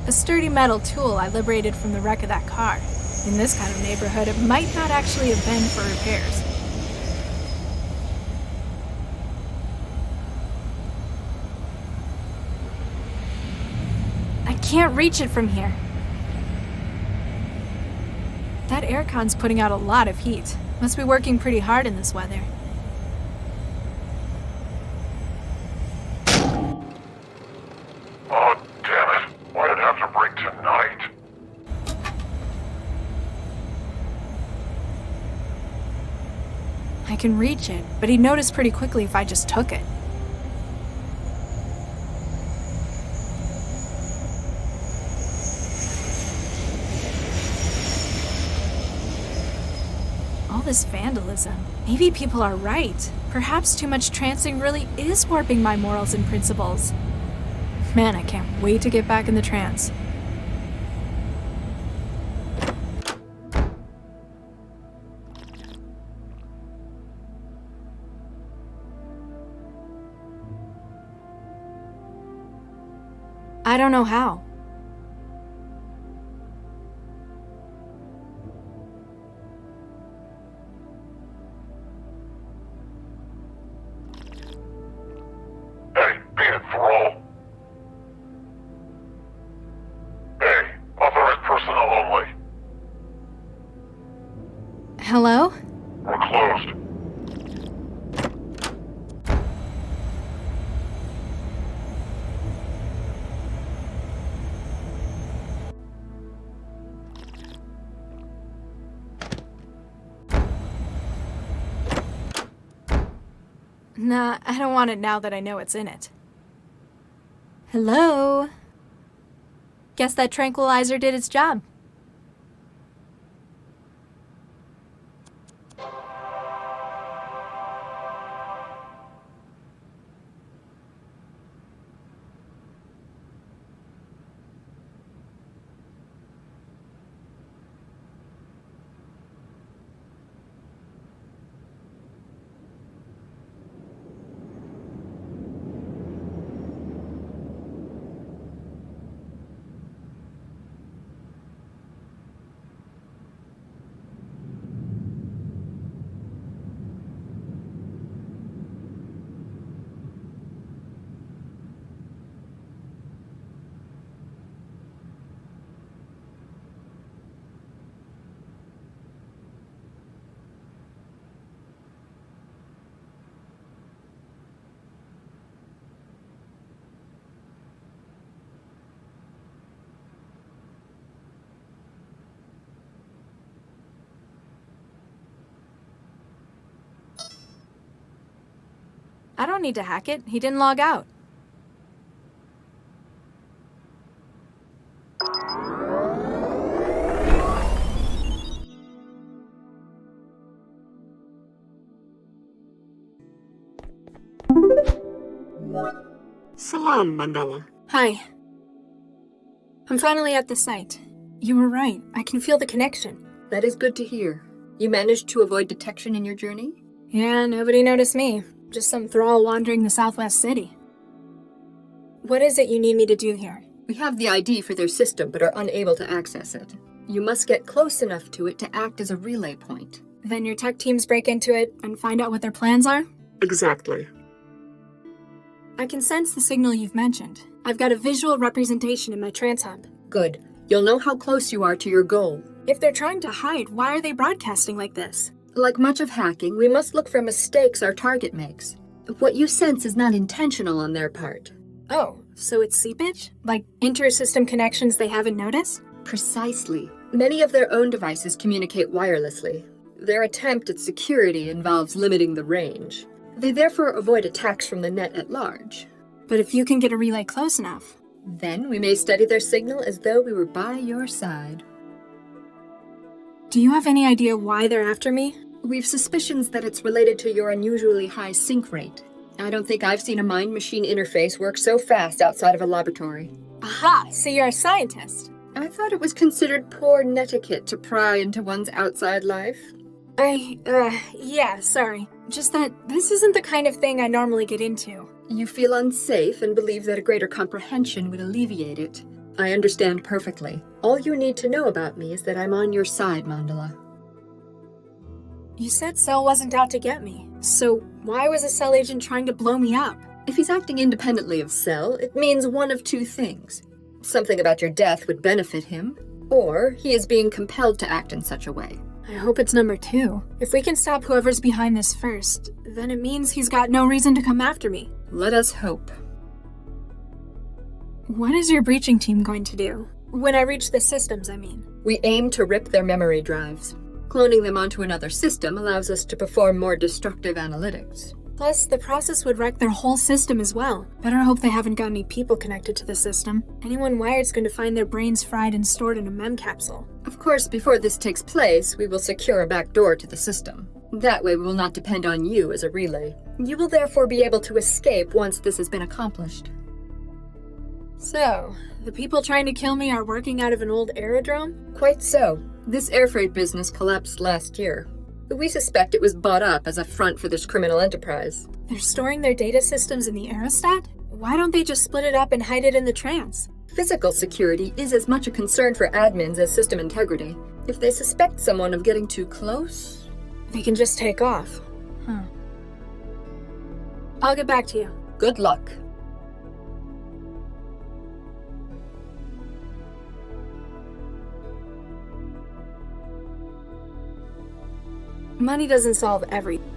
A sturdy metal tool I liberated from the wreck of that car. In this kind of neighborhood, it might not actually have been for repairs. I can't reach it from here. That aircon's putting out a lot of heat. Must be working pretty hard in this weather. Oh, damn it. Why'd it have to break tonight? I can reach it, but he'd notice pretty quickly if I just took it. All this vandalism. Maybe people are right. Perhaps too much trancing really is warping my morals and principles. Man, I can't wait to get back in the trance. I don't know how. Hey, be it thrall. Hey, authorized personnel only. Hello? We're closed. Nah, I don't want it now that I know it's in it. Hello? Guess that tranquilizer did its job. I don't need to hack it. He didn't log out. Salam, Mandela. Hi. I'm finally at the site. You were right. I can feel the connection. That is good to hear. You managed to avoid detection in your journey? Yeah, nobody noticed me. Just some thrall wandering the Southwest City. What is it you need me to do here? We have the ID for their system, but are unable to access it. You must get close enough to it to act as a relay point. Then your tech teams break into it and find out what their plans are? Exactly. I can sense the signal you've mentioned. I've got a visual representation in my trance hub. Good. You'll know how close you are to your goal. If they're trying to hide, why are they broadcasting like this? Like much of hacking, we must look for mistakes our target makes. What you sense is not intentional on their part. Oh, so it's seepage? Like inter-system connections they haven't noticed? Precisely. Many of their own devices communicate wirelessly. Their attempt at security involves limiting the range. They therefore avoid attacks from the net at large. But if you can get a relay close enough... Then we may study their signal as though we were by your side. Do you have any idea why they're after me? We've suspicions that it's related to your unusually high sync rate. I don't think I've seen a mind-machine interface work so fast outside of a laboratory. Aha! So you're a scientist. I thought it was considered poor netiquette to pry into one's outside life. Yeah, sorry. Just that this isn't the kind of thing I normally get into. You feel unsafe and believe that a greater comprehension would alleviate it. I understand perfectly. All you need to know about me is that I'm on your side, Mandala. You said Cell wasn't out to get me, so why was a Cell agent trying to blow me up? If he's acting independently of Cell, it means one of two things. Something about your death would benefit him, or he is being compelled to act in such a way. I hope it's number 2. If we can stop whoever's behind this first, then it means he's got no reason to come after me. Let us hope. What is your breaching team going to do? When I reach the systems, I mean. We aim to rip their memory drives. Cloning them onto another system allows us to perform more destructive analytics. Plus, the process would wreck their whole system as well. Better hope they haven't got any people connected to the system. Anyone wired's going to find their brains fried and stored in a mem capsule. Of course, before this takes place, we will secure a back door to the system. That way we will not depend on you as a relay. You will therefore be able to escape once this has been accomplished. So, the people trying to kill me are working out of an old aerodrome? Quite so. This air freight business collapsed last year. We suspect it was bought up as a front for this criminal enterprise. They're storing their data systems in the aerostat? Why don't they just split it up and hide it in the trans? Physical security is as much a concern for admins as system integrity. If they suspect someone of getting too close, they can just take off. I'll get back to you. Good luck. Money doesn't solve everything.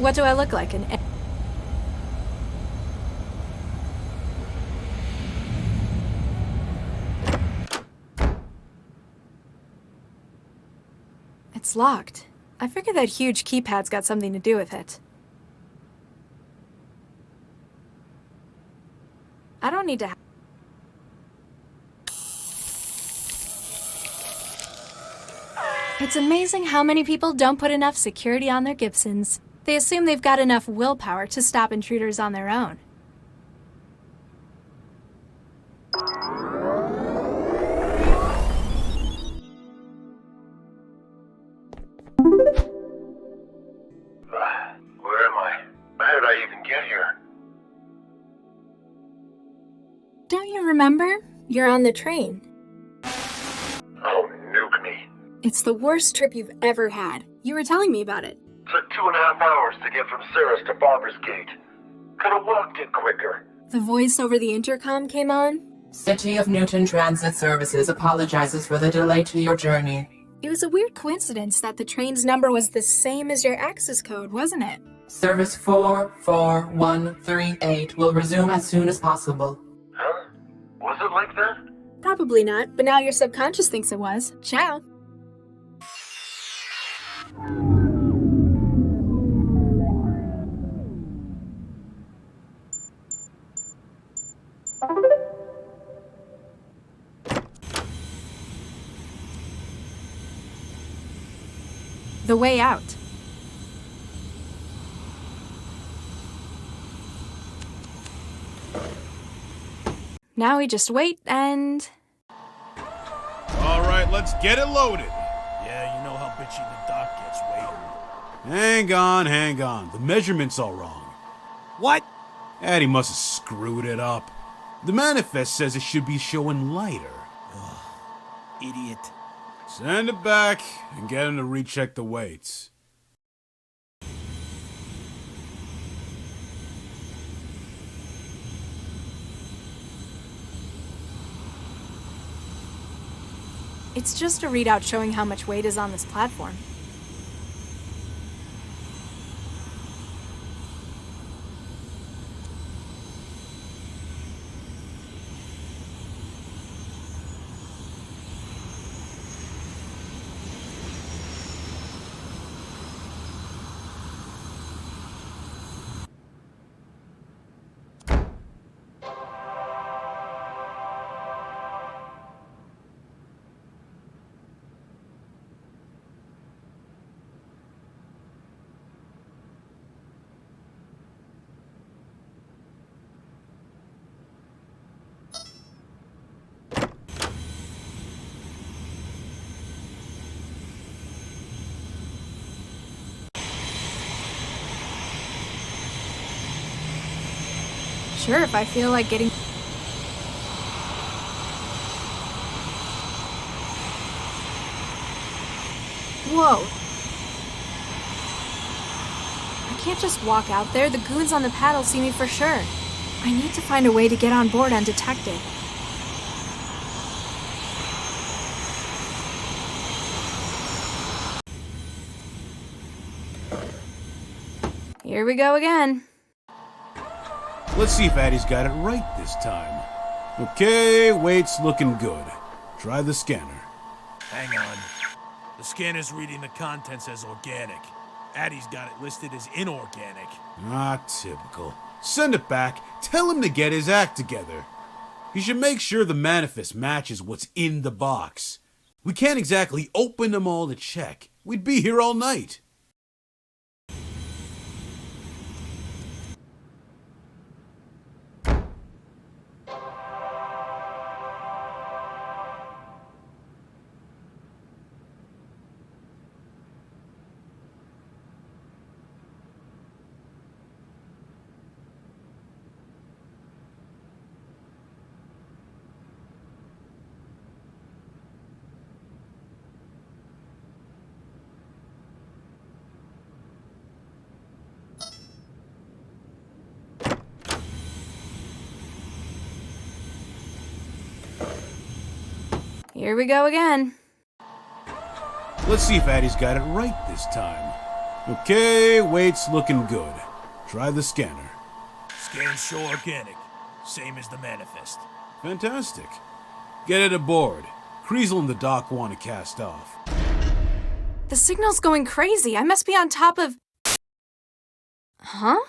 What do I look like? It's locked. I figure that huge keypad's got something to do with it. I don't need to. It's amazing how many people don't put enough security on their Gibsons. They assume they've got enough willpower to stop intruders on their own. Where am I? How did I even get here? Don't you remember? You're on the train. Oh, nuke me. It's the worst trip you've ever had. You were telling me about it. Took 2.5 hours to get from Sarah's to Barbara's Gate. Could have walked it quicker. The voice over the intercom came on. City of Newton Transit Services apologizes for the delay to your journey. It was a weird coincidence that the train's number was the same as your access code, wasn't it? Service 44138 will resume as soon as possible. Huh? Was it like that? Probably not, but now your subconscious thinks it was. Ciao. The way out. Now we just wait and... All right, let's get it loaded. Yeah, you know how bitchy the doc gets waiting. Hang on. The measurement's all wrong. What? Addy must have screwed it up. The manifest says it should be showing lighter. Idiot. Send it back and get him to recheck the weights. It's just a readout showing how much weight is on this platform. Sure, if I feel like getting... Whoa. I can't just walk out there. The goons on the pad will see me for sure. I need to find a way to get on board undetected. Here we go again. Let's see if Addie's got it right this time. Okay, weight's looking good. Try the scanner. Hang on. The scanner's reading the contents as organic. Addie's got it listed as inorganic. Ah, typical. Send it back. Tell him to get his act together. He should make sure the manifest matches what's in the box. We can't exactly open them all to check. We'd be here all night. Here we go again. Let's see if Addie's got it right this time. Okay, weight's looking good. Try the scanner. Scan's show organic, same as the manifest. Fantastic. Get it aboard. Kriesel and the doc want to cast off. The signal's going crazy. I must be on top of... Huh?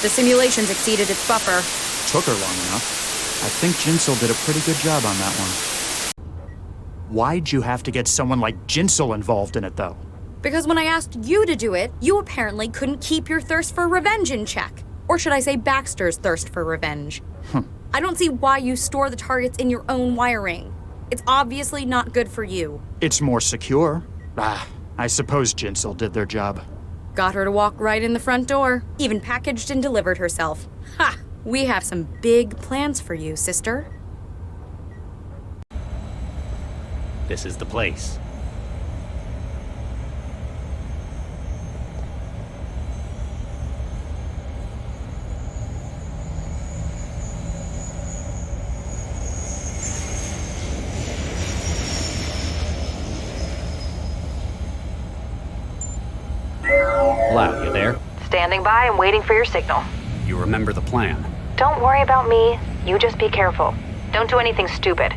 The simulations exceeded its buffer. Took her long enough. I think Jinsel did a pretty good job on that one. Why'd you have to get someone like Jinsel involved in it, though? Because when I asked you to do it, you apparently couldn't keep your thirst for revenge in check. Or should I say Baxter's thirst for revenge? I don't see why you store the targets in your own wiring. It's obviously not good for you. It's more secure. I suppose Jinsel did their job. Got her to walk right in the front door. Even packaged and delivered herself. Ha! We have some big plans for you, sister. This is the place. Hello, you there? Standing by and waiting for your signal. You remember the plan? Don't worry about me. You just be careful. Don't do anything stupid.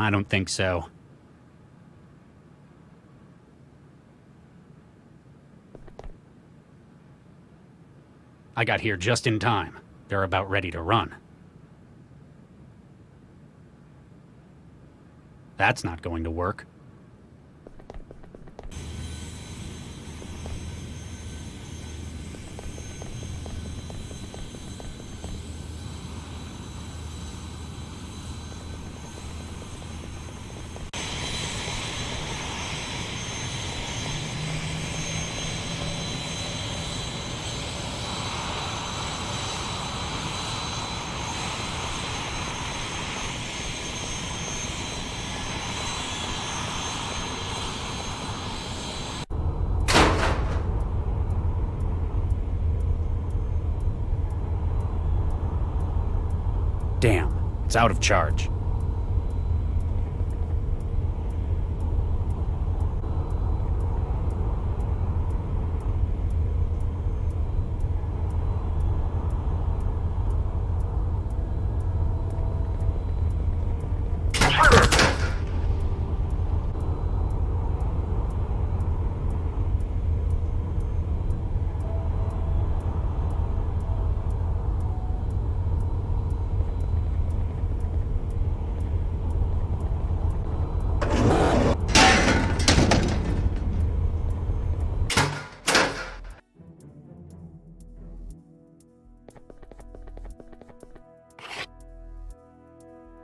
I don't think so. I got here just in time. They're about ready to run. That's not going to work. Damn, it's out of charge.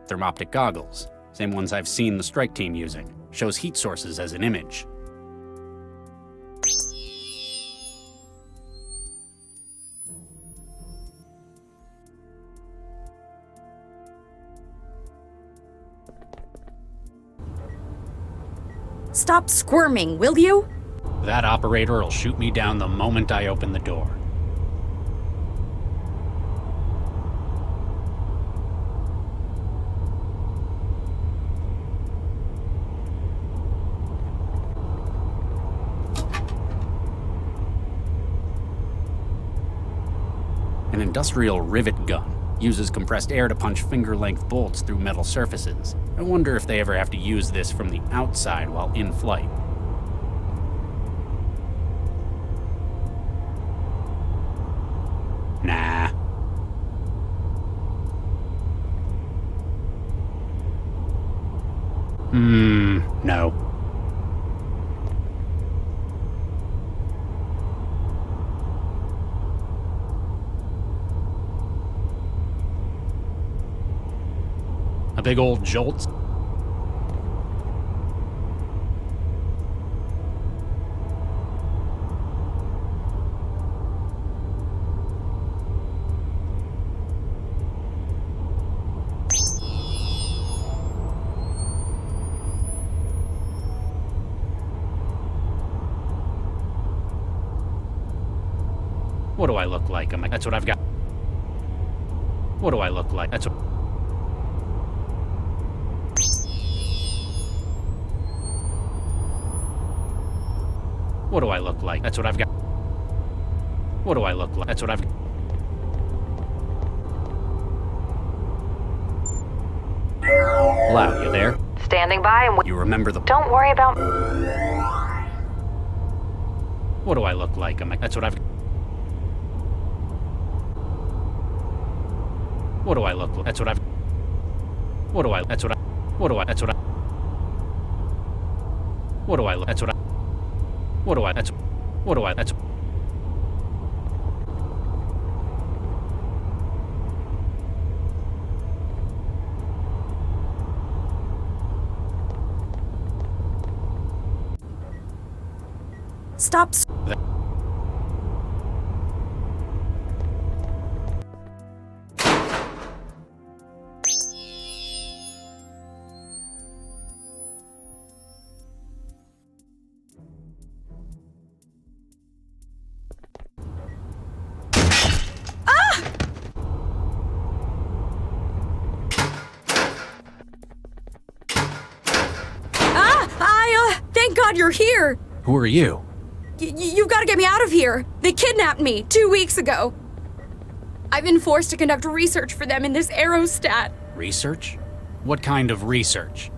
Thermoptic goggles. Same ones I've seen the strike team using. Shows heat sources as an image. Stop squirming, will you? That operator will shoot me down the moment I open the door. An industrial rivet gun uses compressed air to punch finger-length bolts through metal surfaces. I wonder if they ever have to use this from the outside while in flight. Nah. No. A big old jolt? What do I look like? That's what I've got. What do I look like? That's what... What do I look like? That's what I've got. What do I look like? That's what I've got. Lau, you there? Standing by and You remember the... don't worry about... What do I look like? That's what I've... What do I look like? That's what I've... What do I... That's what I... What do I... That's what I... What do I... That's what I... What do I... That's... What do I... That's... Stop. Thank God you're here! Who are you? You've got to get me out of here! They kidnapped me 2 weeks ago! I've been forced to conduct research for them in this aerostat. Research? What kind of research?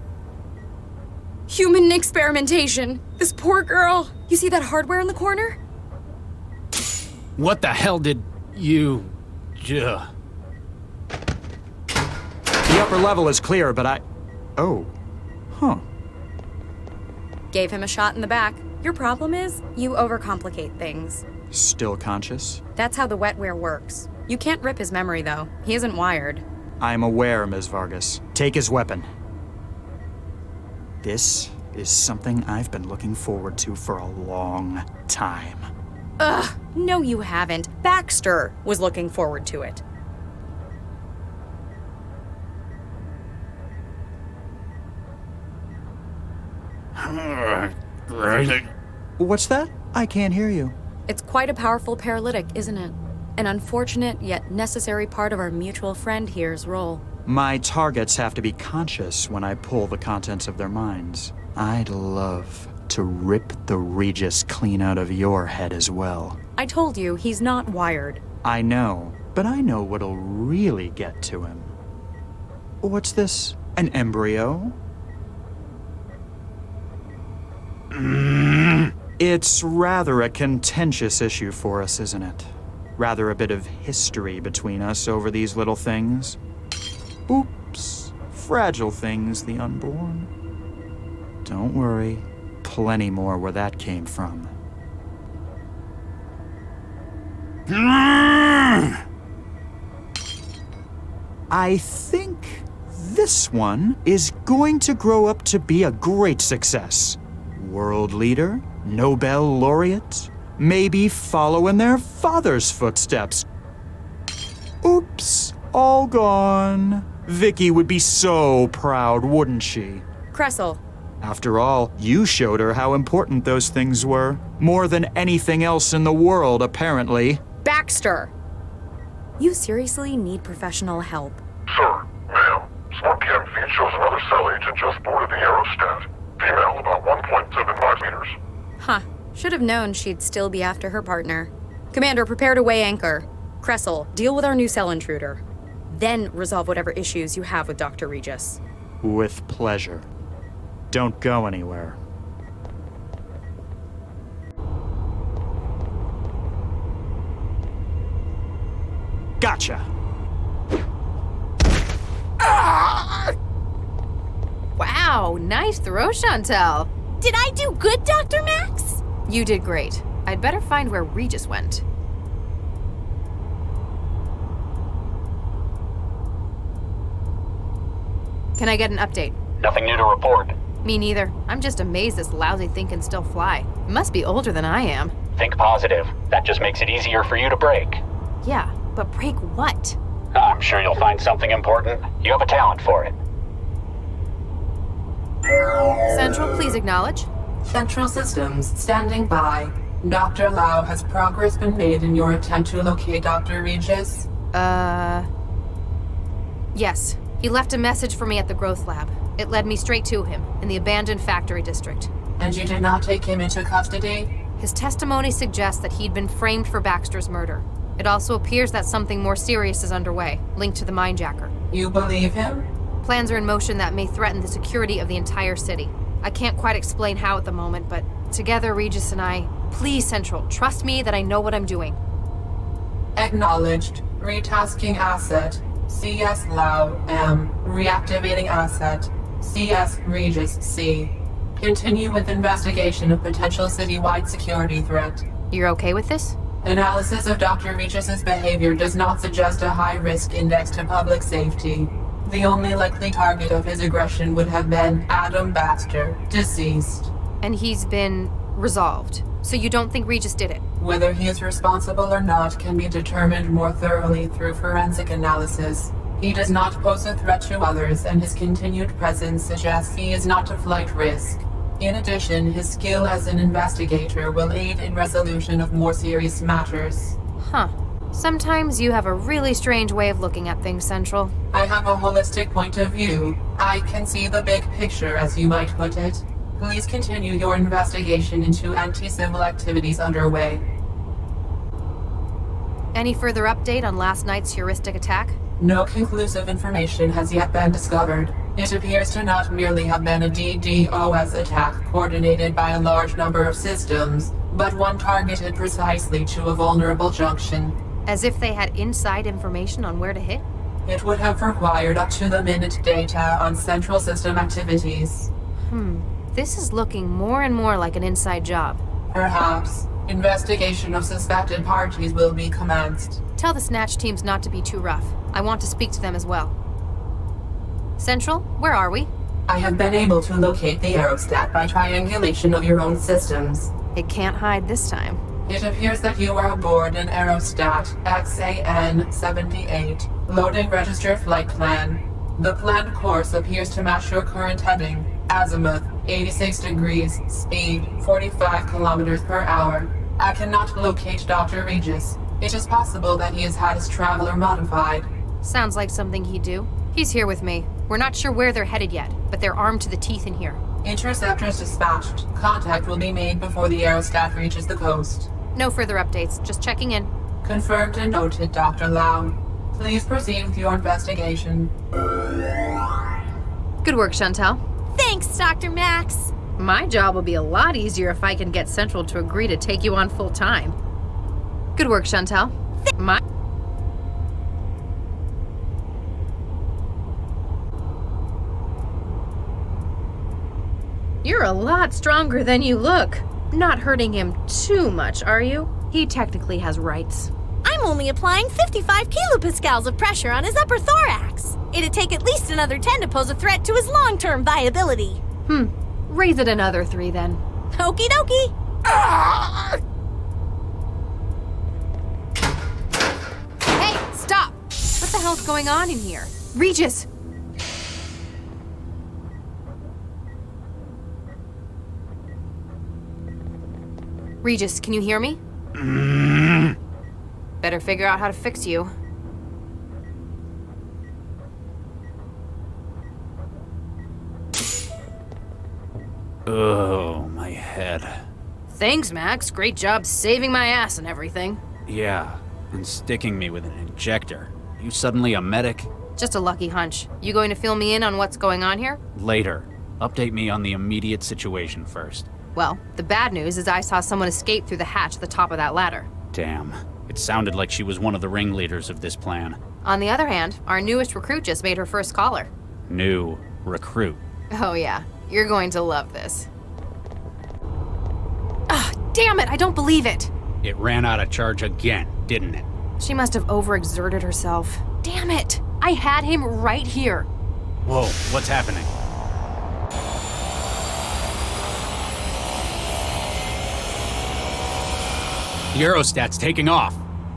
Human experimentation. This poor girl. You see that hardware in the corner? What the hell did you... The upper level is clear, but I... Oh. Huh. Gave him a shot in the back. Your problem is, you overcomplicate things. Still conscious? That's how the wetware works. You can't rip his memory, though. He isn't wired. I'm aware, Ms. Vargas. Take his weapon. This is something I've been looking forward to for a long time. Ugh, no you haven't. Baxter was looking forward to it. What's that? I can't hear you. It's quite a powerful paralytic, isn't it? An unfortunate yet necessary part of our mutual friend here's role. My targets have to be conscious when I pull the contents of their minds. I'd love to rip the Regis clean out of your head as well. I told you, he's not wired. I know, but I know what'll really get to him. What's this? An embryo? It's rather a contentious issue for us, isn't it? Rather a bit of history between us over these little things. Oops. Fragile things, the unborn. Don't worry. Plenty more where that came from. I think this one is going to grow up to be a great success. World leader, Nobel laureate, maybe follow in their father's footsteps. Oops, all gone. Vicky would be so proud, wouldn't she? Cressel. After all, you showed her how important those things were. More than anything else in the world, apparently. Baxter! You seriously need professional help. Sir, ma'am. Smart PM feed shows another cell agent just boarded the aerostat. Female, about 1.75 meters. Huh. Should have known she'd still be after her partner. Commander, prepare to weigh anchor. Cressel, deal with our new cell intruder. Then resolve whatever issues you have with Dr. Regis. With pleasure. Don't go anywhere. Gotcha! Wow, nice throw, Chantel. Did I do good, Dr. Max? You did great. I'd better find where Regis went. Can I get an update? Nothing new to report. Me neither. I'm just amazed this lousy thing can still fly. It must be older than I am. Think positive. That just makes it easier for you to break. Yeah, but break what? I'm sure you'll find something important. You have a talent for it. Central, please acknowledge. Central Systems, standing by. Dr. Lau, has progress been made in your attempt to locate Dr. Regis? Yes. He left a message for me at the growth lab. It led me straight to him, in the abandoned factory district. And you did not take him into custody? His testimony suggests that he'd been framed for Baxter's murder. It also appears that something more serious is underway, linked to the minejacker. You believe him? Plans are in motion that may threaten the security of the entire city. I can't quite explain how at the moment, but together, Regis and I... Please, Central, trust me that I know what I'm doing. Acknowledged. Retasking asset. CS Lau M. Reactivating asset. CS Regis C. Continue with investigation of potential citywide security threat. You're okay with this? Analysis of Dr. Regis's behavior does not suggest a high-risk index to public safety. The only likely target of his aggression would have been Adam Baxter, deceased. And he's been resolved. So you don't think Regis did it? Whether he is responsible or not can be determined more thoroughly through forensic analysis. He does not pose a threat to others, and his continued presence suggests he is not a flight risk. In addition, his skill as an investigator will aid in resolution of more serious matters. Huh. Sometimes you have a really strange way of looking at things, Central. I have a holistic point of view. I can see the big picture, as you might put it. Please continue your investigation into anti-civil activities underway. Any further update on last night's heuristic attack? No conclusive information has yet been discovered. It appears to not merely have been a DDoS attack coordinated by a large number of systems, but one targeted precisely to a vulnerable junction. As if they had inside information on where to hit? It would have required up-to-the-minute data on central system activities. This is looking more and more like an inside job. Perhaps. Investigation of suspected parties will be commenced. Tell the Snatch teams not to be too rough. I want to speak to them as well. Central, where are we? I have been able to locate the aerostat by triangulation of your own systems. It can't hide this time. It appears that you are aboard an aerostat XAN-78, loading registered flight plan. The planned course appears to match your current heading, azimuth 86 degrees, speed 45 kilometers per hour. I cannot locate Dr. Regis. It is possible that he has had his traveler modified. Sounds like something he'd do. He's here with me. We're not sure where they're headed yet, but they're armed to the teeth in here. Interceptors dispatched. Contact will be made before the aerostat reaches the coast. No further updates, just checking in. Confirmed and noted, Dr. Lau. Please proceed with your investigation. Good work, Chantel. Thanks, Dr. Max! My job will be a lot easier if I can get Central to agree to take you on full time. Good work, Chantel. You're a lot stronger than you look. Not hurting him too much, are you? He technically has rights. I'm I'm only applying 55 kilopascals of pressure on his upper thorax. It'd take at least another 10 to pose a threat to his long-term viability. Raise it another 3 then. Okie dokie. Hey, stop! What the hell's going on in here? Regis! Regis, can you hear me? Better figure out how to fix you. Oh, my head. Thanks, Max. Great job saving my ass and everything. Yeah, and sticking me with an injector. You suddenly a medic? Just a lucky hunch. You going to fill me in on what's going on here? Later. Update me on the immediate situation first. Well, the bad news is I saw someone escape through the hatch at the top of that ladder. Damn. It sounded like she was one of the ringleaders of this plan. On the other hand, our newest recruit just made her first caller. New recruit. Oh yeah, you're going to love this. Ah, damn it, I don't believe it! It ran out of charge again, didn't it? She must have overexerted herself. Damn it! I had him right here. Whoa, what's happening? The aerostat's taking off.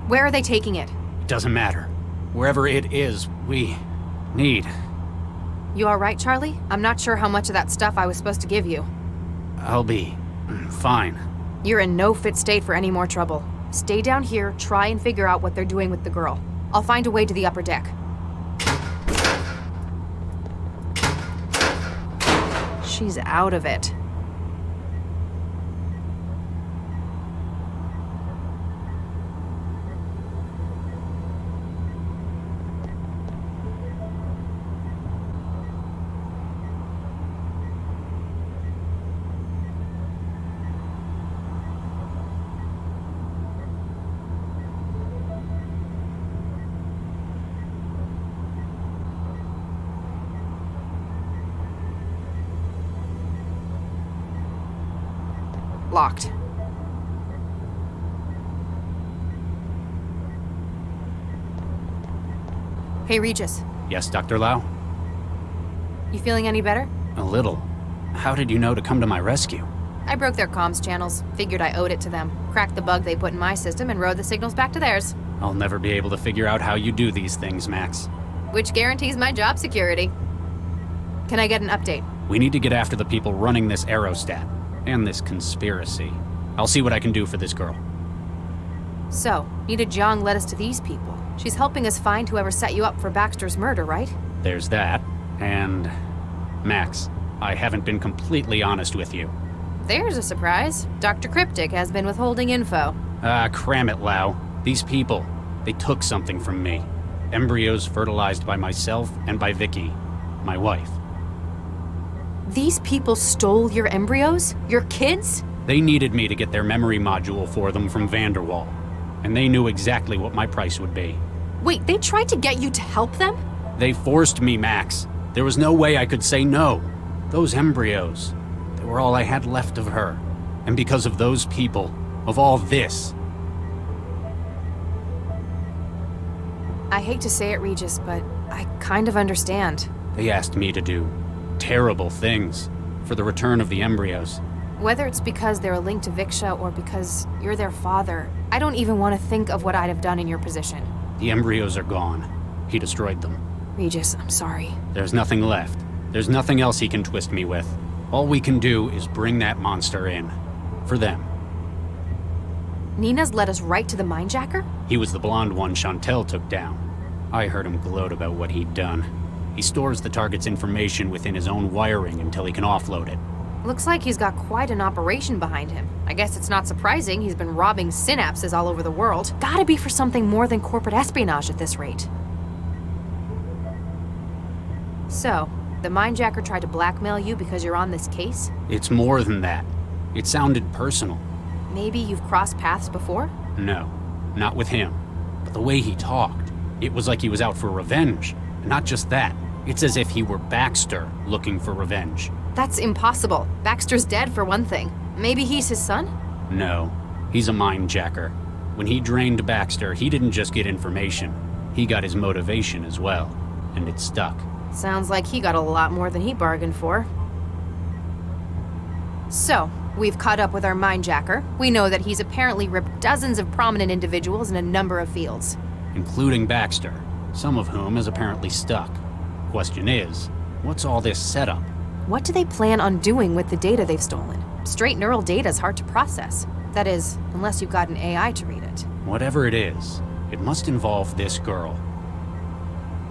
Where are they taking it? It doesn't matter. Wherever it is, we need. You alright, Charlie? I'm not sure how much of that stuff I was supposed to give you. I'll be fine. You're in no fit state for any more trouble. Stay down here, try and figure out what they're doing with the girl. I'll find a way to the upper deck. She's out of it. Locked. Hey, Regis. Yes, Dr. Lau? You feeling any better? A little. How did you know to come to my rescue? I broke their comms channels. Figured I owed it to them. Cracked the bug they put in my system and rode the signals back to theirs. I'll never be able to figure out how you do these things, Max. Which guarantees my job security. Can I get an update? We need to get after the people running this aerostat. And this conspiracy. I'll see what I can do for this girl. So, Nita Jiang led us to these people. She's helping us find whoever set you up for Baxter's murder, right? There's that. And... Max, I haven't been completely honest with you. There's a surprise. Dr. Cryptic has been withholding info. Ah, cram it, Lau. These people, they took something from me. Embryos fertilized by myself and by Vicky, my wife. These people stole your embryos? Your kids? They needed me to get their memory module for them from Vanderwall. And they knew exactly what my price would be. Wait, they tried to get you to help them? They forced me, Max. There was no way I could say no. Those embryos, they were all I had left of her. And because of those people, of all this. I hate to say it, Regis, but I kind of understand. They asked me to do terrible things for the return of the embryos. Whether it's because they're a link to Viksha or because you're their father, I don't even want to think of what I'd have done in your position. The embryos are gone. He destroyed them. Regis, I'm sorry. There's nothing left. There's nothing else he can twist me with. All we can do is bring that monster in. For them. Nina's led us right to the minejacker? He was the blonde one Chantel took down. I heard him gloat about what he'd done. He stores the target's information within his own wiring until he can offload it. Looks like he's got quite an operation behind him. I guess it's not surprising he's been robbing synapses all over the world. Gotta be for something more than corporate espionage at this rate. So, the minejacker tried to blackmail you because you're on this case? It's more than that. It sounded personal. Maybe you've crossed paths before? No, not with him. But the way he talked, it was like he was out for revenge. And not just that, it's as if he were Baxter looking for revenge. That's impossible. Baxter's dead for one thing. Maybe he's his son? No, he's a minejacker. When he drained Baxter, he didn't just get information. He got his motivation as well, and it stuck. Sounds like he got a lot more than he bargained for. So, we've caught up with our mindjacker. We know that he's apparently ripped dozens of prominent individuals in a number of fields. Including Baxter, some of whom is apparently stuck. Question is, what's all this setup? What do they plan on doing with the data they've stolen? Straight neural data is hard to process. That is, unless you've got an AI to read it. Whatever it is, it must involve this girl.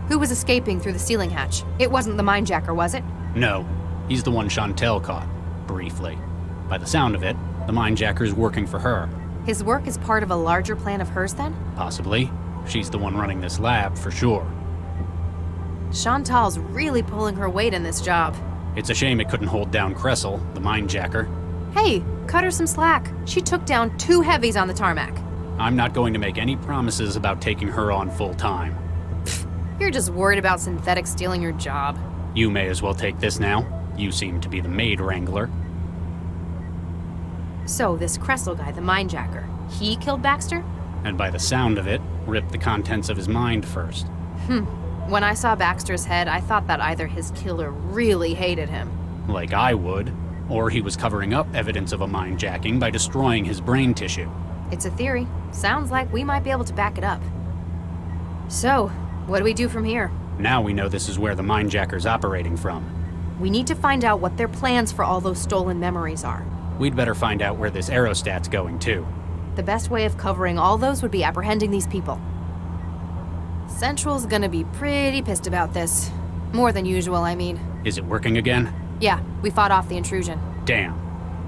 Who was escaping through the ceiling hatch? It wasn't the mindjacker, was it? No, he's the one Chantel caught, briefly. By the sound of it, the mindjacker's working for her. His work is part of a larger plan of hers, then? Possibly. She's the one running this lab, for sure. Chantal's really pulling her weight in this job. It's a shame it couldn't hold down Cressel, the mindjacker. Hey, cut her some slack. She took down 2 heavies on the tarmac. I'm not going to make any promises about taking her on full time. You're just worried about synthetics stealing your job. You may as well take this now. You seem to be the maid wrangler. So, this Cressel guy, the mindjacker, he killed Baxter? And by the sound of it, ripped the contents of his mind first. When I saw Baxter's head, I thought that either his killer really hated him. Like I would. Or he was covering up evidence of a mindjacking by destroying his brain tissue. It's a theory. Sounds like we might be able to back it up. So, what do we do from here? Now we know this is where the mindjacker's operating from. We need to find out what their plans for all those stolen memories are. We'd better find out where this aerostat's going, too. The best way of covering all those would be apprehending these people. Central's gonna be pretty pissed about this. More than usual, I mean. Is it working again? Yeah, we fought off the intrusion. Damn.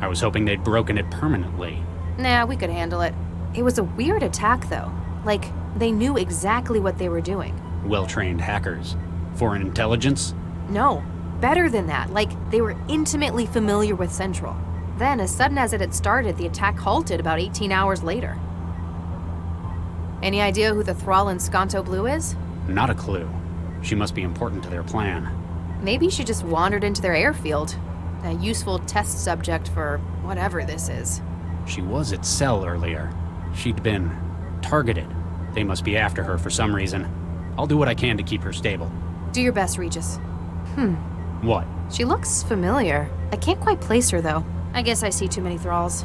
I was hoping they'd broken it permanently. Nah, we could handle it. It was a weird attack, though. Like, they knew exactly what they were doing. Well-trained hackers. Foreign intelligence? No, better than that. Like, they were intimately familiar with Central. Then, as sudden as it had started, the attack halted about 18 hours later. Any idea who the thrall in Sconto Blue is? Not a clue. She must be important to their plan. Maybe she just wandered into their airfield. A useful test subject for whatever this is. She was at Cell earlier. She'd been targeted. They must be after her for some reason. I'll do what I can to keep her stable. Do your best, Regis. What? She looks familiar. I can't quite place her, though. I guess I see too many thralls.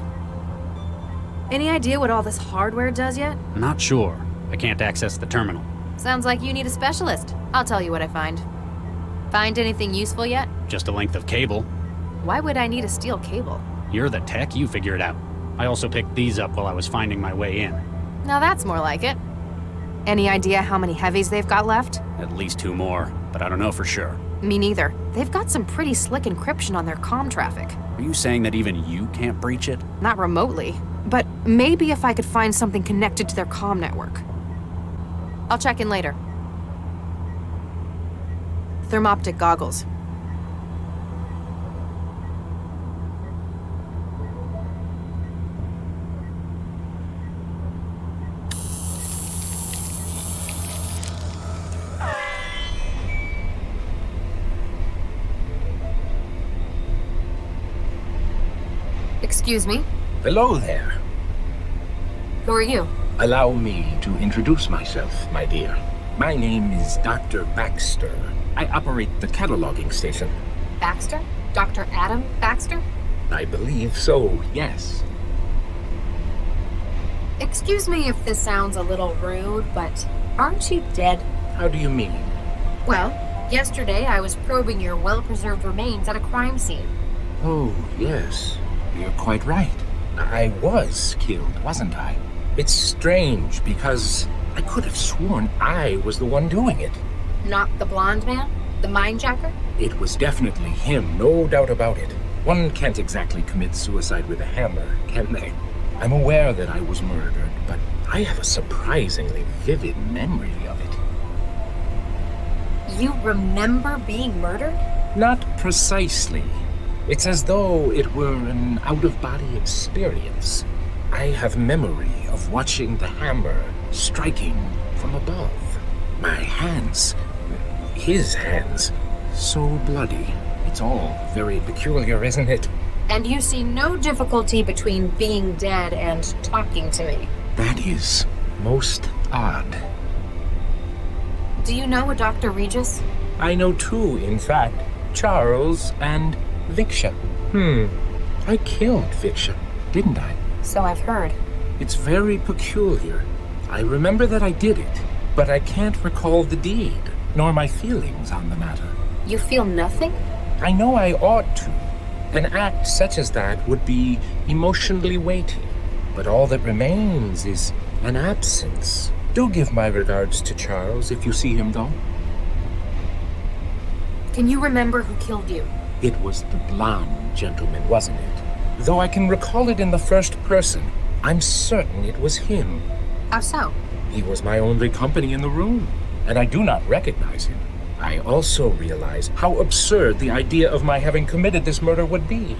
Any idea what all this hardware does yet? Not sure. I can't access the terminal. Sounds like you need a specialist. I'll tell you what I find. Find anything useful yet? Just a length of cable. Why would I need a steel cable? You're the tech, you figure it out. I also picked these up while I was finding my way in. Now that's more like it. Any idea how many heavies they've got left? At least 2 more, but I don't know for sure. Me neither. They've got some pretty slick encryption on their comm traffic. Are you saying that even you can't breach it? Not remotely. But maybe if I could find something connected to their comm network. I'll check in later. Thermoptic goggles. Excuse me? Hello there. Who are you? Allow me to introduce myself, my dear. My name is Dr. Baxter. I operate the cataloging station. Baxter? Dr. Adam Baxter? I believe so, yes. Excuse me if this sounds a little rude, but aren't you dead? How do you mean? Well, yesterday I was probing your well-preserved remains at a crime scene. Oh, yes. You're quite right. I was killed, wasn't I? It's strange because I could have sworn I was the one doing it. Not the blonde man? The mindjacker? It was definitely him, no doubt about it. One can't exactly commit suicide with a hammer, can they? I'm aware that I was murdered, but I have a surprisingly vivid memory of it. You remember being murdered? Not precisely. It's as though it were an out-of-body experience. I have memory of watching the hammer striking from above. My hands, his hands, so bloody. It's all very peculiar, isn't it? And you see no difficulty between being dead and talking to me? That is most odd. Do you know a Dr. Regis? I know two, in fact. Charles and Viksha. I killed Viksha, didn't I? So I've heard. It's very peculiar. I remember that I did it, but I can't recall the deed, nor my feelings on the matter. You feel nothing? I know I ought to. An act such as that would be emotionally weighty, but all that remains is an absence. Do give my regards to Charles if you see him, though. Can you remember who killed you? It was the blonde gentleman, wasn't it? Though I can recall it in the first person, I'm certain it was him. How so? He was my only company in the room, and I do not recognize him. I also realize how absurd the idea of my having committed this murder would be.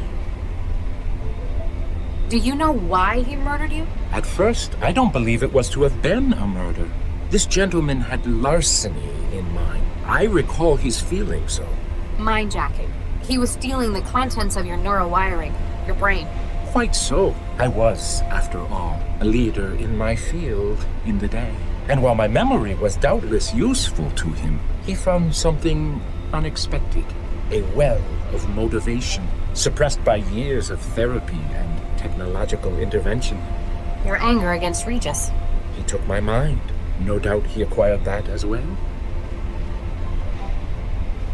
Do you know why he murdered you? At first, I don't believe it was to have been a murder. This gentleman had larceny in mind. I recall his feeling so. Mindjacking. He was stealing the contents of your neural wiring, your brain. Quite so. I was, after all, a leader in my field in the day. And while my memory was doubtless useful to him, he found something unexpected. A well of motivation, suppressed by years of therapy and technological intervention. Your anger against Regis. He took my mind. No doubt he acquired that as well.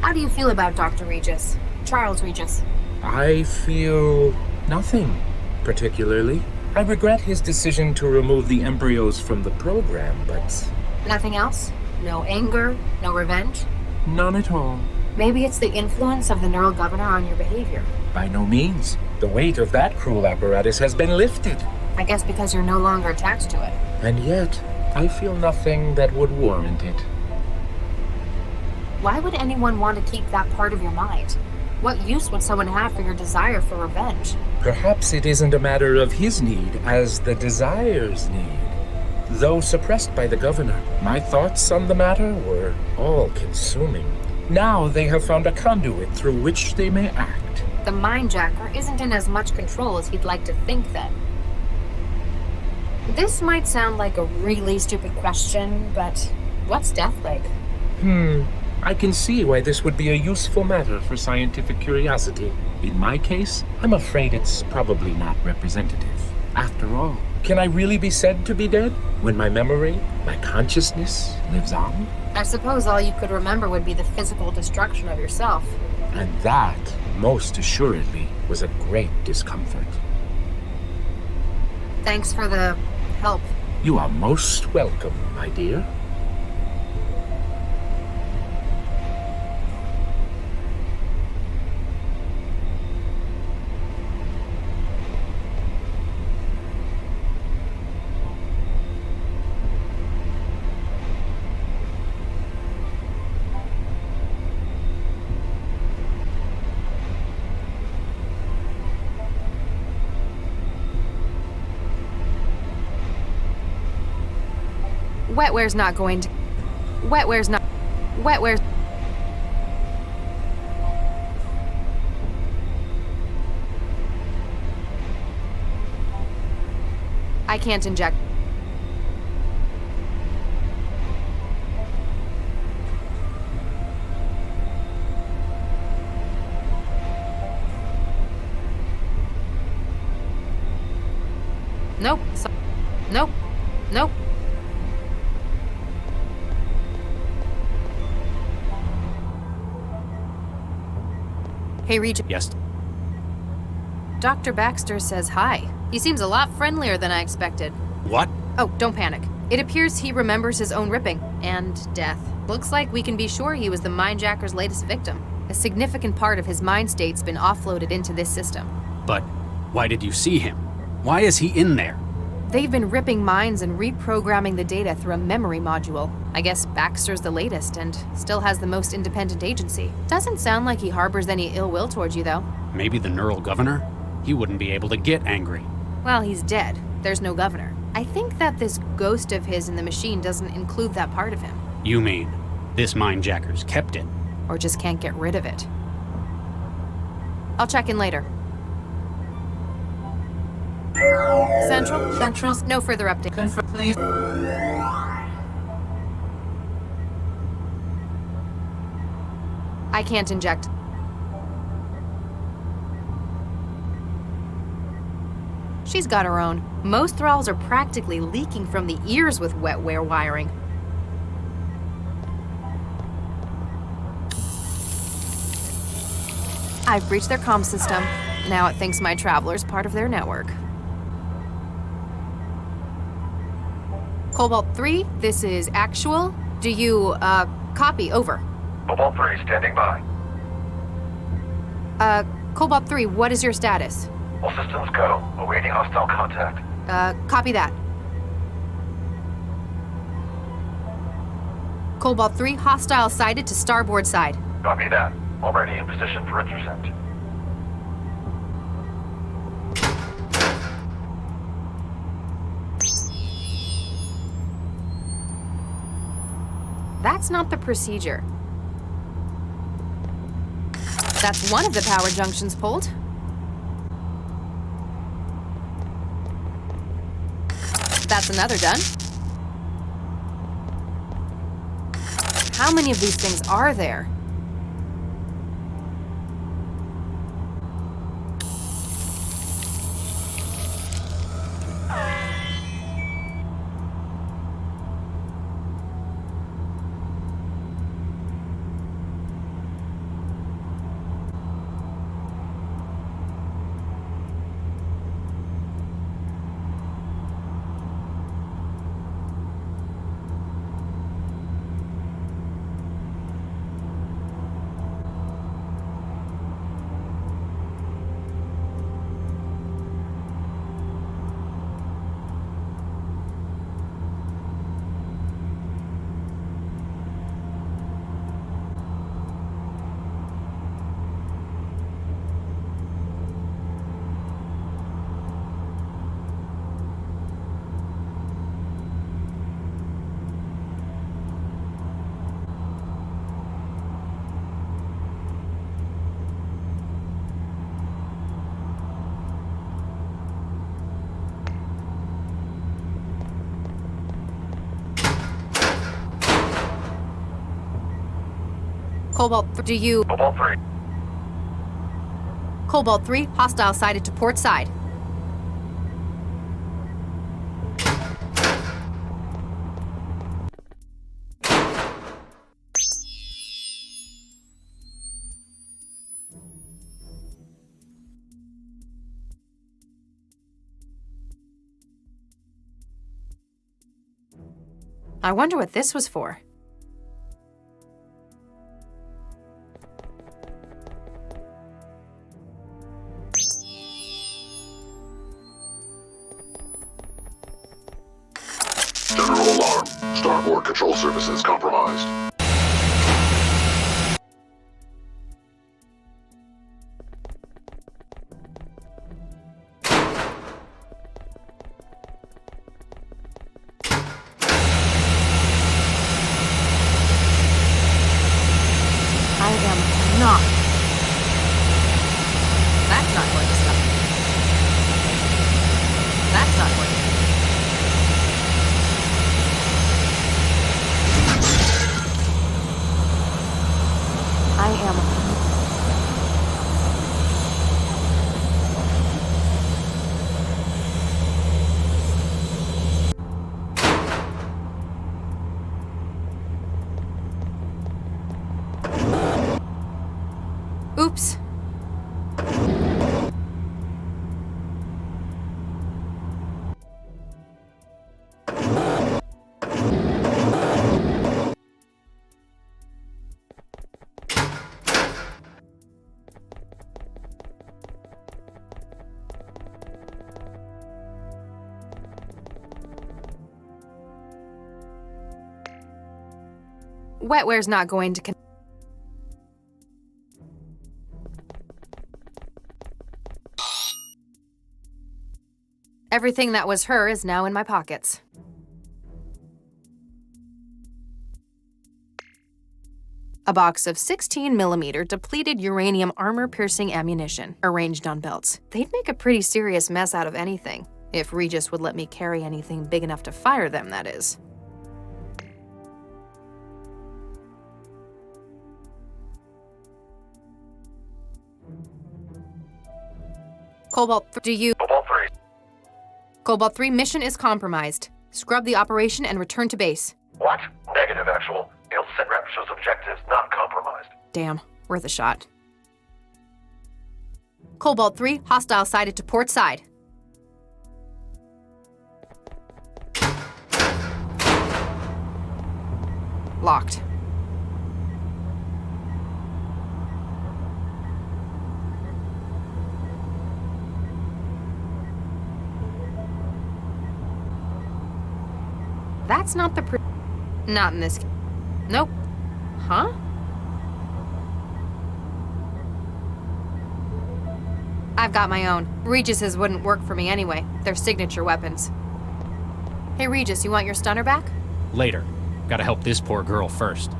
How do you feel about Dr. Regis? Charles Regis? I feel nothing, particularly. I regret his decision to remove the embryos from the program, but... Nothing else? No anger? No revenge? None at all. Maybe it's the influence of the neural governor on your behavior. By no means. The weight of that cruel apparatus has been lifted. I guess because you're no longer attached to it. And yet, I feel nothing that would warrant it. Why would anyone want to keep that part of your mind? What use would someone have for your desire for revenge? Perhaps it isn't a matter of his need as the desire's need. Though suppressed by the governor, my thoughts on the matter were all-consuming. Now they have found a conduit through which they may act. The mindjacker isn't in as much control as he'd like to think then. This might sound like a really stupid question, but what's death like? I can see why this would be a useful matter for scientific curiosity. In my case, I'm afraid it's probably not representative. After all, can I really be said to be dead when my memory, my consciousness, lives on? I suppose all you could remember would be the physical destruction of yourself. And that, most assuredly, was a great discomfort. Thanks for the help. You are most welcome, my dear. Wetware's not going to... Wetware's not... Wetware's... I can't inject... Nope. Nope. Nope. Hey, Regis. Yes. Dr. Baxter says hi. He seems a lot friendlier than I expected. What? Oh, don't panic. It appears he remembers his own ripping and death. Looks like we can be sure he was the mindjacker's latest victim. A significant part of his mind state's been offloaded into this system. But why did you see him? Why is he in there? They've been ripping minds and reprogramming the data through a memory module. I guess Baxter's the latest and still has the most independent agency. Doesn't sound like he harbors any ill will towards you, though. Maybe the neural governor? He wouldn't be able to get angry. Well, he's dead. There's no governor. I think that this ghost of his in the machine doesn't include that part of him. You mean, this mindjacker's kept it? Or just can't get rid of it. I'll check in later. Central? Central. No further update. Confirm, please. I can't inject. She's got her own. Most thralls are practically leaking from the ears with wetware wiring. I've breached their comm system. Now it thinks my traveler's part of their network. Cobalt 3, this is actual. Do you, copy? Over. Cobalt 3 standing by. Cobalt 3, what is your status? All systems go. Awaiting hostile contact. Copy that. Cobalt 3, hostile sighted to starboard side. Copy that. Already in position for intercept. That's not the procedure. That's one of the power junctions pulled. That's another done. How many of these things are there? Cobalt, do you... Cobalt 3. Cobalt 3, hostile sighted to port side. I wonder what this was for. General alarm. Starboard control services compromised. I am not. That's not going to stop. That's not going to. I am. Oops. Wetware's not going to Everything that was her is now in my pockets. A box of 16mm depleted uranium armor-piercing ammunition, arranged on belts. They'd make a pretty serious mess out of anything. If Regis would let me carry anything big enough to fire them, that is. Cobalt, do you... Cobalt 3. Cobalt 3, mission is compromised. Scrub the operation and return to base. What? Negative, actual. Il-Sitrep shows objectives not compromised. Damn, worth a shot. Cobalt 3, hostile sighted to port side. Locked. That's not the not in this. Nope. Huh? I've got my own. Regis's wouldn't work for me anyway. They're signature weapons. Hey Regis, you want your stunner back? Later. Gotta help this poor girl first.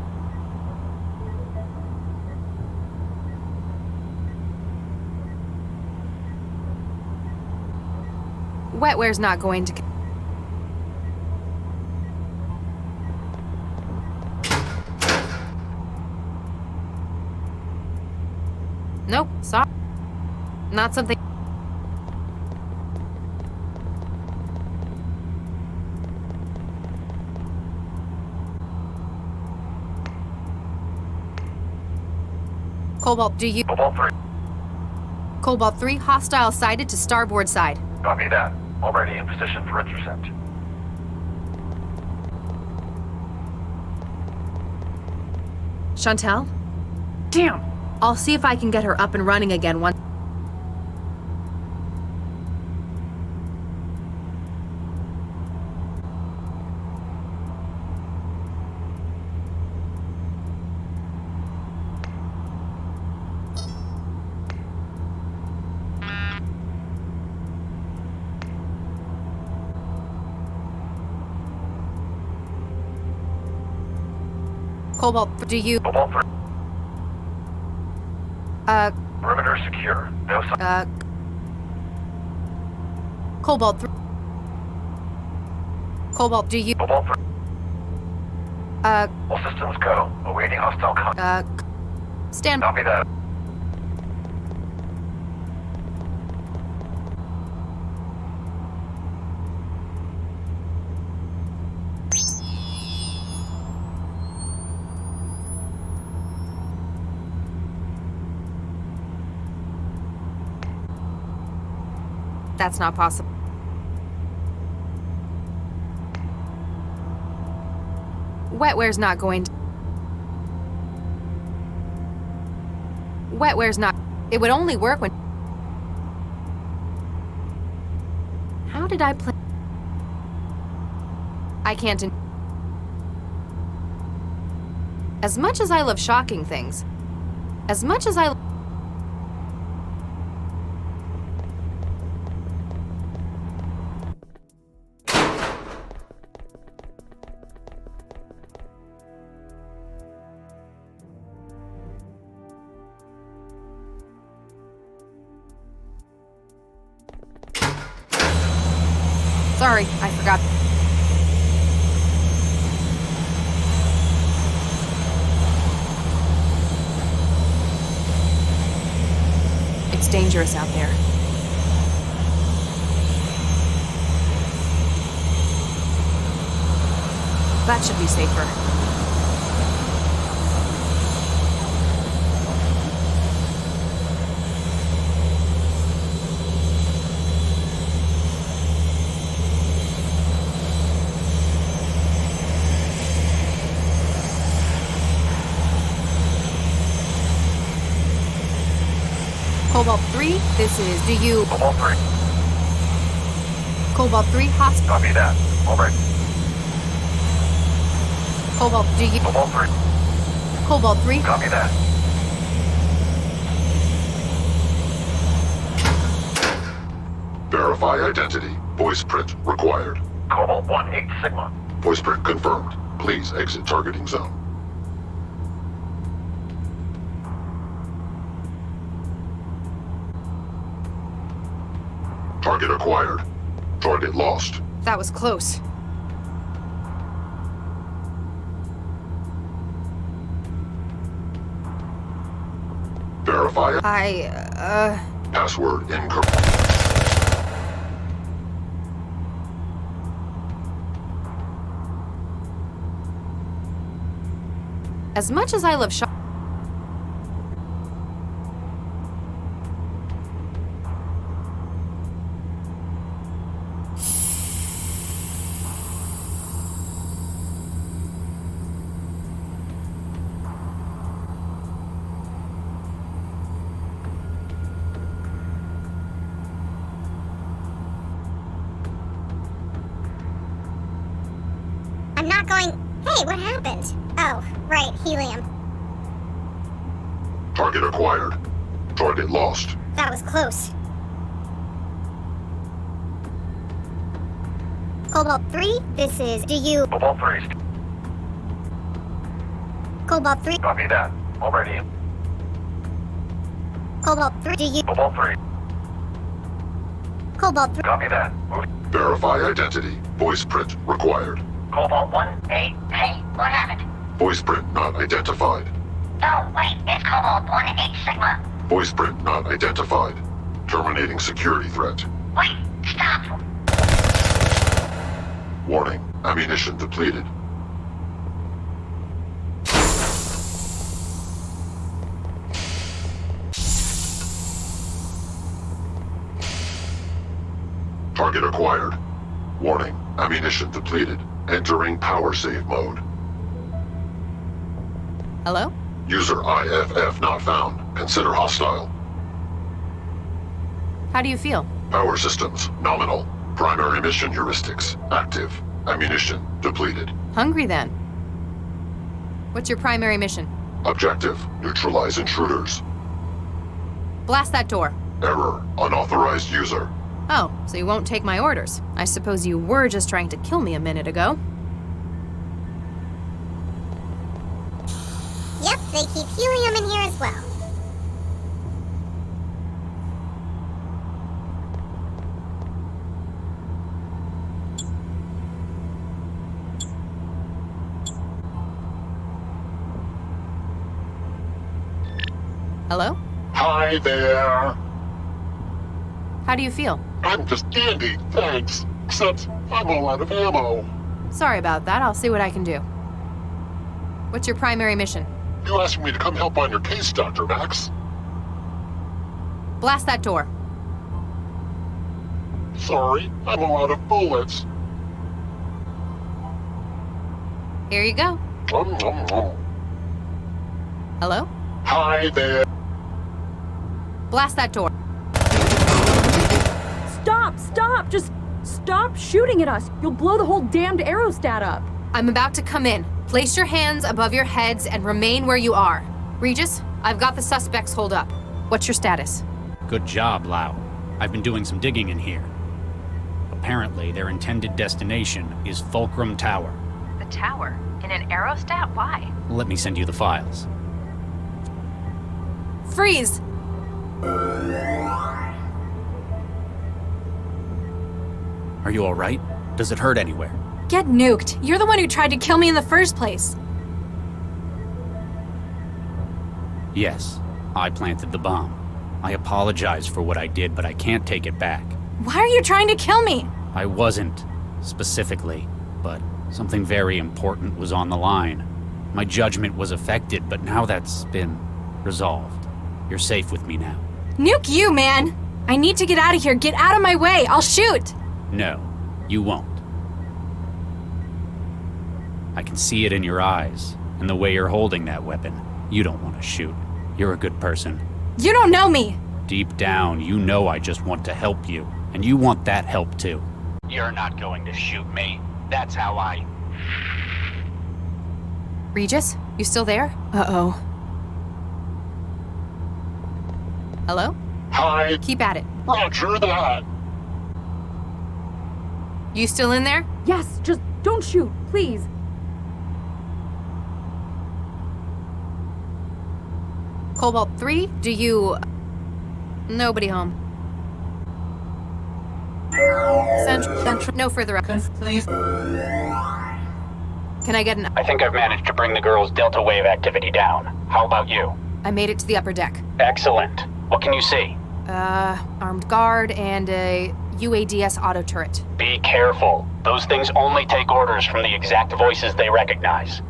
Wetware's not going to... Nope, sorry. Not something... Cobalt, do you... Cobalt 3. Cobalt 3, hostile sighted to starboard side. Copy that. Already in position for intercept. Chantel? Damn! I'll see if I can get her up and running again once... Cobalt, do you... Cobalt 3. Perimeter secure. No sign. Cobalt 3. Cobalt, do you... Cobalt 3. All systems go. Awaiting hostile contact. Stand... Copy that. That's not possible. Wetware's not going to... Wetware's not... It would only work when... How did I play... I can't... As much as I love shocking things, as much as I... Sorry, I forgot. It's dangerous out there. That should be safer. Cobalt 3, this is, do you... Cobalt 3. Cobalt 3, hostile... Copy that. All right. Cobalt, do you... Cobalt 3. Cobalt 3... Copy that. Verify identity. Voice print required. Cobalt 1-8 Sigma. Voice print confirmed. Please exit targeting zone. Target acquired. Target lost. That was close. Verify it. I, Password incorrect. As much as I love shop. I'm not going... Hey, what happened? Oh, right, helium. Target acquired. Target lost. That was close. Cobalt 3, this is... Do you... Cobalt 3. Cobalt 3... Copy that. Already. Cobalt 3, do you... Cobalt 3. Cobalt 3... Copy that. Move. Verify identity. Voice print required. Cobalt 1, hey, what happened? Voice print not identified. No, wait, it's Cobalt 1-8 Sigma. Voice print not identified. Terminating security threat. Wait, stop. Warning. Ammunition depleted. Target acquired. Warning. Ammunition depleted. Entering power save mode. Hello? User IFF not found. Consider hostile. How do you feel? Power systems nominal. Primary mission heuristics active. Ammunition depleted. Hungry then. What's your primary mission? Objective neutralize intruders. Blast that door. Error unauthorized user. Oh, so you won't take my orders. I suppose you were just trying to kill me a minute ago. Yep, they keep helium in here as well. Hello? Hi there. How do you feel? I'm just dandy, thanks. Except I'm all out of ammo. Sorry about that. I'll see what I can do. What's your primary mission? You asking me to come help on your case, Dr. Max? Blast that door. Sorry, I'm all out of bullets. Here you go. Hello? Hi there. Blast that door. Stop! Just stop shooting at us! You'll blow the whole damned aerostat up! I'm about to come in. Place your hands above your heads and remain where you are. Regis, I've got the suspects holed up. What's your status? Good job, Lau. I've been doing some digging in here. Apparently, their intended destination is Fulcrum Tower. The tower? In an aerostat? Why? Let me send you the files. Freeze! Are you alright? Does it hurt anywhere? Get nuked. You're the one who tried to kill me in the first place. Yes, I planted the bomb. I apologize for what I did, but I can't take it back. Why are you trying to kill me? I wasn't, specifically, but something very important was on the line. My judgment was affected, but now that's been resolved. You're safe with me now. Nuke you, man! I need to get out of here. Get out of my way. I'll shoot. No, you won't. I can see it in your eyes, and the way you're holding that weapon. You don't want to shoot. You're a good person. You don't know me! Deep down, you know I just want to help you, and you want that help too. You're not going to shoot me. That's how I... Regis, you still there? Uh-oh. Hello? Hi. Keep at it. Roger that. You still in there? Yes, just don't shoot, please. Cobalt 3, do you... Nobody home. Central. No further up. Please. Can I get an... I think I've managed to bring the girl's delta wave activity down. How about you? I made it to the upper deck. Excellent. What can you see? Armed guard and a UADS auto turret. Be careful. Those things only take orders from the exact voices they recognize.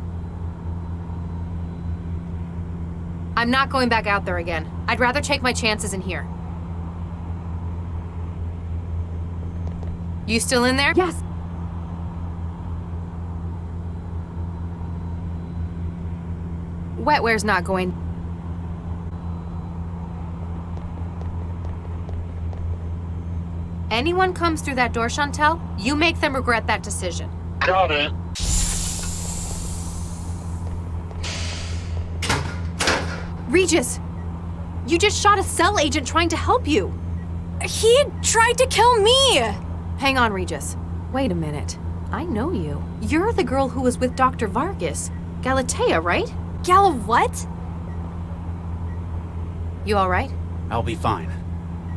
I'm not going back out there again. I'd rather take my chances in here. You still in there? Yes. Wetware's not going... Anyone comes through that door, Chantel, you make them regret that decision. Got it. Regis! You just shot a cell agent trying to help you! He tried to kill me! Hang on, Regis. Wait a minute. I know you. You're the girl who was with Dr. Vargas. Galatea, right? Gala what? You alright? I'll be fine.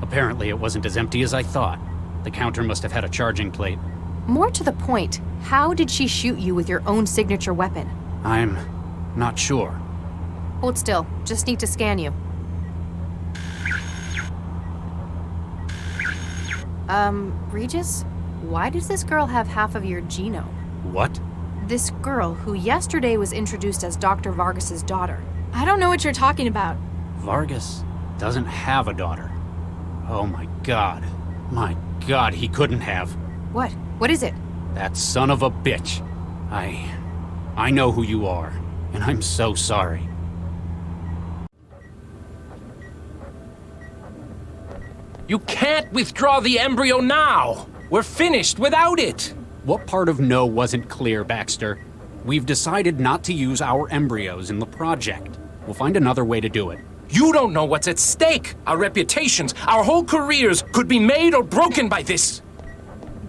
Apparently it wasn't as empty as I thought. The counter must have had a charging plate. More to the point, how did she shoot you with your own signature weapon? I'm not sure. Hold still. Just need to scan you. Regis? Why does this girl have half of your genome? What? This girl, who yesterday was introduced as Dr. Vargas's daughter. I don't know what you're talking about. Vargas doesn't have a daughter. Oh my god. My god, he couldn't have. What? What is it? That son of a bitch. I know who you are, and I'm so sorry. You can't withdraw the embryo now! We're finished without it! What part of no wasn't clear, Baxter? We've decided not to use our embryos in the project. We'll find another way to do it. You don't know what's at stake! Our reputations, our whole careers could be made or broken by this!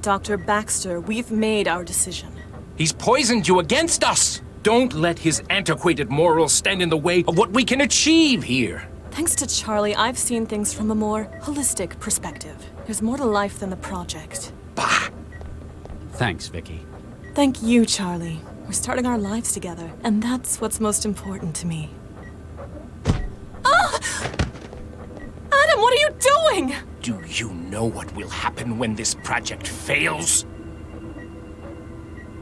Dr. Baxter, we've made our decision. He's poisoned you against us! Don't let his antiquated morals stand in the way of what we can achieve here! Thanks to Charlie, I've seen things from a more holistic perspective. There's more to life than the project. Bah! Thanks, Vicky. Thank you, Charlie. We're starting our lives together, and that's what's most important to me. Ah! Adam, what are you doing? Do you know what will happen when this project fails?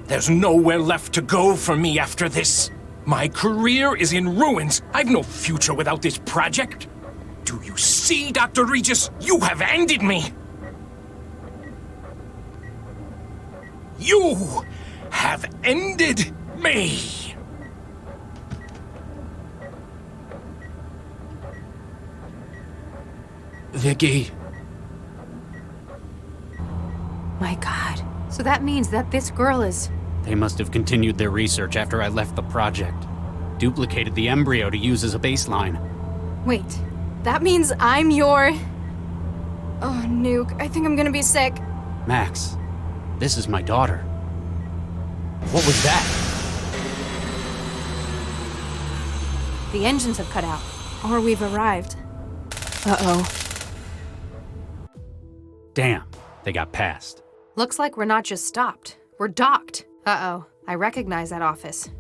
There's nowhere left to go for me after this. My career is in ruins. I've no future without this project. Do you see, Dr. Regis? You have ended me. You have ended me. Vicky. My god. So that means that this girl is... They must have continued their research after I left the project. Duplicated the embryo to use as a baseline. Wait, that means I'm your... Oh, Nuke, I think I'm gonna be sick. Max, this is my daughter. What was that? The engines have cut out. Or we've arrived. Uh-oh. Damn, they got past. Looks like we're not just stopped. We're docked. Uh-oh. I recognize that office.